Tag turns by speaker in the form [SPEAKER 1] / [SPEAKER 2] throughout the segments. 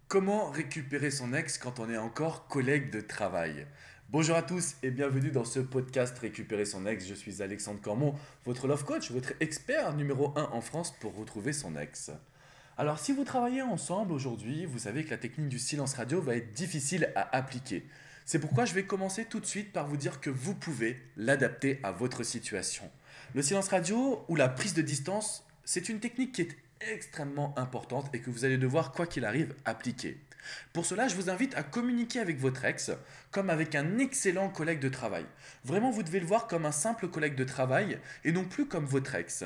[SPEAKER 1] Comment récupérer son ex quand on est encore collègue de travail? Bonjour à tous et bienvenue dans ce podcast Récupérer son ex. Je suis Alexandre Cormon, votre love coach, votre expert numéro 1 en France pour retrouver son ex. Alors si vous travaillez ensemble aujourd'hui, vous savez que la technique du silence radio va être difficile à appliquer. C'est pourquoi je vais commencer tout de suite par vous dire que vous pouvez l'adapter à votre situation. Le silence radio ou la prise de distance, c'est une technique qui est extrêmement importante et que vous allez devoir, quoi qu'il arrive, appliquer. Pour cela, je vous invite à communiquer avec votre ex comme avec un excellent collègue de travail. Vraiment, vous devez le voir comme un simple collègue de travail et non plus comme votre ex.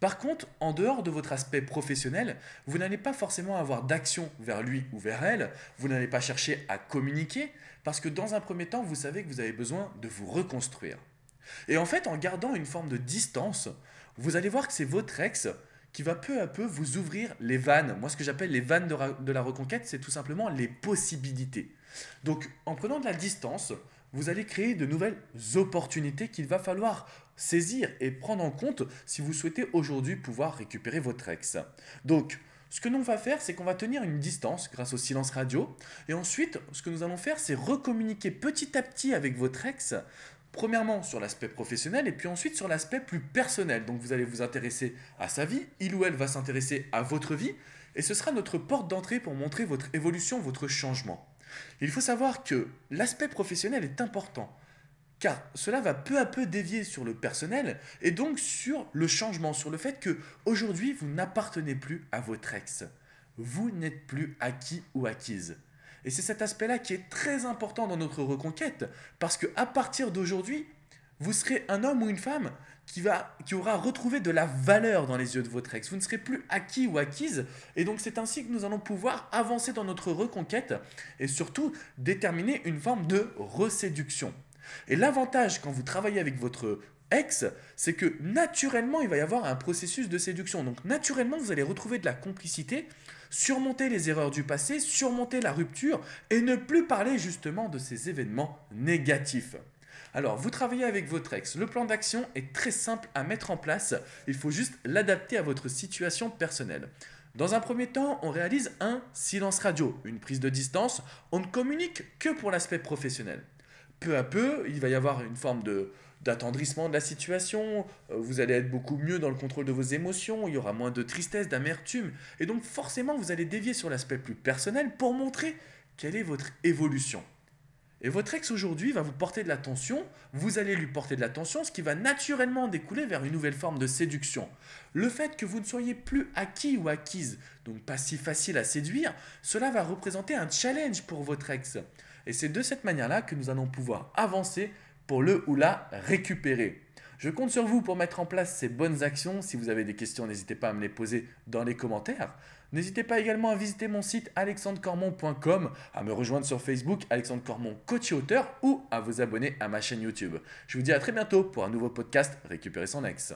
[SPEAKER 1] Par contre, en dehors de votre aspect professionnel, vous n'allez pas forcément avoir d'action vers lui ou vers elle, vous n'allez pas chercher à communiquer, parce que dans un premier temps, vous savez que vous avez besoin de vous reconstruire. Et en fait, en gardant une forme de distance, vous allez voir que c'est votre ex qui va peu à peu vous ouvrir les vannes. Moi, ce que j'appelle les vannes de la reconquête, c'est tout simplement les possibilités. Donc, en prenant de la distance, vous allez créer de nouvelles opportunités qu'il va falloir saisir et prendre en compte si vous souhaitez aujourd'hui pouvoir récupérer votre ex. Donc, ce que l'on va faire, c'est qu'on va tenir une distance grâce au silence radio. Et ensuite, ce que nous allons faire, c'est recommuniquer petit à petit avec votre ex. Premièrement sur l'aspect professionnel et puis ensuite sur l'aspect plus personnel. Donc vous allez vous intéresser à sa vie, il ou elle va s'intéresser à votre vie et ce sera notre porte d'entrée pour montrer votre évolution, votre changement. Il faut savoir que l'aspect professionnel est important car cela va peu à peu dévier sur le personnel et donc sur le changement, sur le fait que aujourd'hui vous n'appartenez plus à votre ex. Vous n'êtes plus acquis ou acquise. Et c'est cet aspect-là qui est très important dans notre reconquête, parce qu'à partir d'aujourd'hui, vous serez un homme ou une femme qui aura retrouvé de la valeur dans les yeux de votre ex. Vous ne serez plus acquis ou acquise. Et donc c'est ainsi que nous allons pouvoir avancer dans notre reconquête et surtout déterminer une forme de reséduction. Et l'avantage quand vous travaillez avec votre ex, c'est que naturellement, il va y avoir un processus de séduction. Donc naturellement, vous allez retrouver de la complicité, surmonter les erreurs du passé, surmonter la rupture et ne plus parler justement de ces événements négatifs. Alors, vous travaillez avec votre ex. Le plan d'action est très simple à mettre en place. Il faut juste l'adapter à votre situation personnelle. Dans un premier temps, on réalise un silence radio, une prise de distance. On ne communique que pour l'aspect professionnel. Peu à peu, il va y avoir une forme d'attendrissement de la situation, vous allez être beaucoup mieux dans le contrôle de vos émotions, il y aura moins de tristesse, d'amertume, et donc forcément vous allez dévier sur l'aspect plus personnel pour montrer quelle est votre évolution. Et votre ex aujourd'hui va vous porter de l'attention, vous allez lui porter de l'attention, ce qui va naturellement découler vers une nouvelle forme de séduction. Le fait que vous ne soyez plus acquis ou acquise, donc pas si facile à séduire, cela va représenter un challenge pour votre ex. Et c'est de cette manière-là que nous allons pouvoir avancer pour le ou la récupérer. Je compte sur vous pour mettre en place ces bonnes actions. Si vous avez des questions, n'hésitez pas à me les poser dans les commentaires. N'hésitez pas également à visiter mon site alexandrecormon.com, à me rejoindre sur Facebook, Alexandre Cormon, coach et auteur, ou à vous abonner à ma chaîne YouTube. Je vous dis à très bientôt pour un nouveau podcast Récupérer son ex.